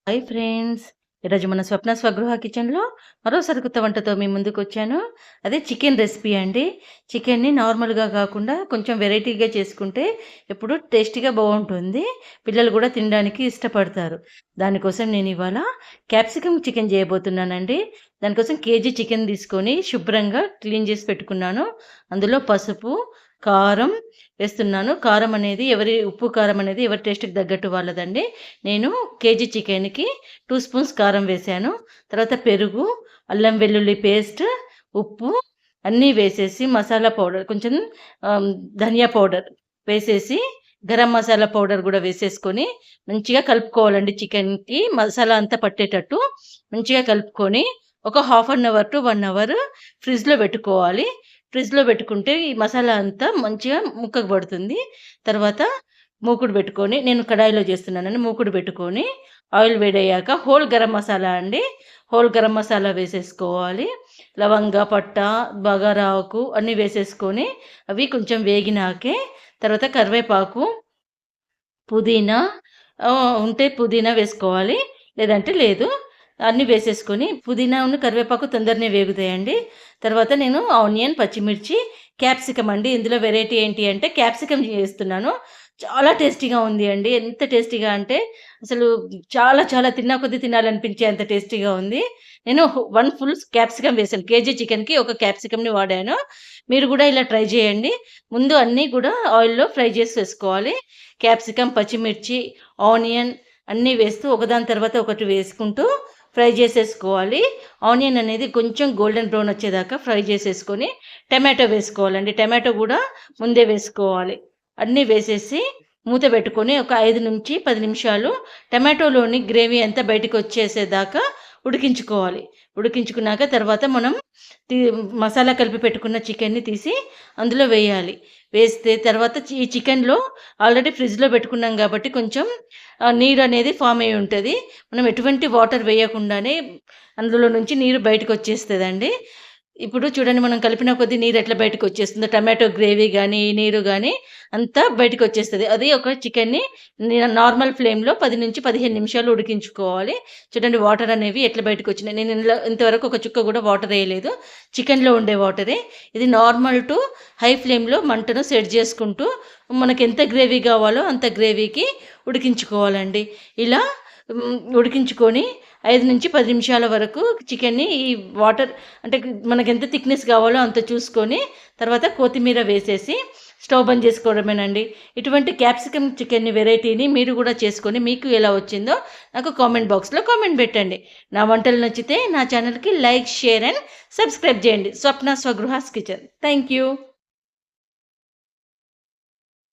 Hi friends. ఈరోజు మన స్వప్న స్వగృహ కిచెన్‌లో మరోసారి కొత్త వంటతో మీ ముందుకొచ్చాను. అదే చికెన్ రెసిపీ అండి. చికెన్‌ని నార్మల్‌గా కాకుండా కొంచెం వెరైటీగా చేసుకుంటే ఎప్పుడు టేస్టీగా బావుంటుంది. పిల్లలు కూడా తినడానికి ఇష్టపడతారు. దానికోసం నేను ఇవాళ క్యాప్సికమ్ చికెన్ చేయబోతున్నానండి. దానికోసం కేజీ చికెన్ తీసుకొని శుభ్రంగా క్లీన్ చేసి పెట్టుకున్నాను. అందులో పసుపు, కారం వేస్తున్నాను. కారం అనేది ఉప్పు, కారం అనేది ఎవరి టేస్ట్‌కి తగ్గట్టు వాళ్ళదండి. నేను కేజీ చికెన్‌కి 2 స్పూన్స్ కారం వేశాను. తర్వాత పెరుగు, అల్లం వెల్లుల్లి పేస్ట్, ఉప్పు అన్నీ వేసేసి మసాలా పౌడర్ కొంచెం ఆహ్, ధనియా పౌడర్ వేసేసి, గరం మసాలా పౌడర్ గూడా వేసేసుకొని మంచిగా కలుపుకోవాలండి. చికెన్‌కి మసాలా అంతా పట్టేటట్టు మంచిగా కలుపుకొని ఒక half an hour to 1 hour ఫ్రిడ్జ్‌లో పెట్టుకోవాలి. ఫ్రిడ్జ్‌లో పెట్టుకుంటే ఈ మసాలా అంతా మంచిగా ముక్కకు పడుతుంది. తర్వాత మూకుడు పెట్టుకొని, నేను కడాయిలో చేస్తున్నానండి. మూకుడు పెట్టుకొని ఆయిల్ వేడయ్యాక హోల్ గరం మసాలా అండి. హోల్ గరం మసాలా వేసేసుకోవాలి. లవంగ, పట్ట, బగారా ఆకు అన్నీ వేసేసుకొని అవి కొంచెం వేగినాకే తర్వాత కరివేపాకు, పుదీనా ఉంటే పుదీనా వేసుకోవాలి. లేదంటే లేదు. అన్నీ వేసేసుకొని పుదీనాను, కరివేపాకు తొందరనే వేగుతాయండి. తర్వాత నేను ఆనియన్, పచ్చిమిర్చి, క్యాప్సికమ్ అండి. ఇందులో వెరైటీ ఏంటి అంటే క్యాప్సికమ్ చేస్తున్నాను. చాలా టేస్టీగా ఉంది అండి. ఎంత టేస్టీగా అంటే అసలు చాలా చాలా తిన్నా కొద్దీ తినాలనిపించే అంత టేస్టీగా ఉంది. నేను 1 ఫుల్ క్యాప్సికమ్ వేసాను. కేజీ చికెన్‌కి ఒక క్యాప్సికమ్‌ని వాడాను. మీరు గూడా ఇలా ట్రై చేయండి. ముందు అన్నీ గూడా ఆయిల్‌లో ఫ్రై చేసేసుకోవాలి. క్యాప్సికమ్, పచ్చిమిర్చి, ఆనియన్ అన్నీ వేస్తూ ఒకదాని తర్వాత ఒకటి వేసుకుంటూ ఫ్రై చేసేసుకోవాలి. ఆనియన్ అనేది కొంచెం గోల్డెన్ బ్రౌన్ వచ్చేదాకా ఫ్రై చేసేసుకొని టమాటో వేసుకోవాలండి. టమాటో గూడా ముందే వేసుకోవాలి. అన్నీ వేసేసి మూత పెట్టుకొని ఒక 5-10 నిమిషాలు టమాటోలోని గ్రేవీ అంతా బయటకొచ్చేసేదాకా ఉడికించుకోవాలి. ఉడికించుకున్నాక తర్వాత మనం తి మసాలా కలిపి పెట్టుకున్న చికెన్‌ని తీసి అందులో వేయాలి. వేస్తే తర్వాత ఈ చికెన్‌లో ఆల్రెడీ ఫ్రిడ్జ్‌లో పెట్టుకున్నాం కాబట్టి కొంచెం నీరనేది ఫార్మ్ అయ్యి ఉంటది. మనం ఎటువంటి వాటర్ వేయకుండానే అందులో నుంచి నీరు బయటకొచ్చేస్తదండి. ఇప్పుడు చూడండి, మనం కలిపిన కొద్దీ నీరు ఎట్లా బయటకొచ్చేస్తుందో, టమాటో గ్రేవీ గానీ, ఈ నీరు గానీ అంతా బయటకొచ్చేస్తది. అది ఒక చికెన్‌ని నార్మల్ ఫ్లేమ్‌లో 10-15 నిమిషాలు ఉడికించుకోవాలి. చూడండి వాటర్ అనేవి ఎట్లా బయటకొచ్చినాయి. నేను ఇంతవరకు ఒక చుక్క గూడా వాటర్ ఎయలేదు. చికెన్‌లో ఉండే వాటరే. ఇది నార్మల్ టు హై ఫ్లేమ్‌లో మంటను సెట్ జేసుకుంటూ మనకెంత గ్రేవీ గావాలో అంత గ్రేవీకి ఉడికించుకోవాలండి. ఇలా ఉడికించుకొని 5-10 నిమిషాల వరకు చికెన్‌ని ఈ వాటర్ అంటే మనకెంత థిక్‌నెస్ కావాలో అంత చూసుకొని తర్వాత కొత్తిమీర వేసేసి స్టవ్ బంద్ చేసుకోవడమేనండి. ఇటువంటి క్యాప్సికమ్ చికెన్ వెరైటీని మీరు కూడా చేసుకొని మీకు ఎలా వచ్చిందో నాకు కామెంట్ బాక్స్‌లో కామెంట్ పెట్టండి. నా వంటలు నచ్చితే నా ఛానల్‌కి లైక్, షేర్ అండ్ సబ్స్క్రైబ్ చేయండి. స్వప్న స్వగృహాస్ కిచెన్. Thank you.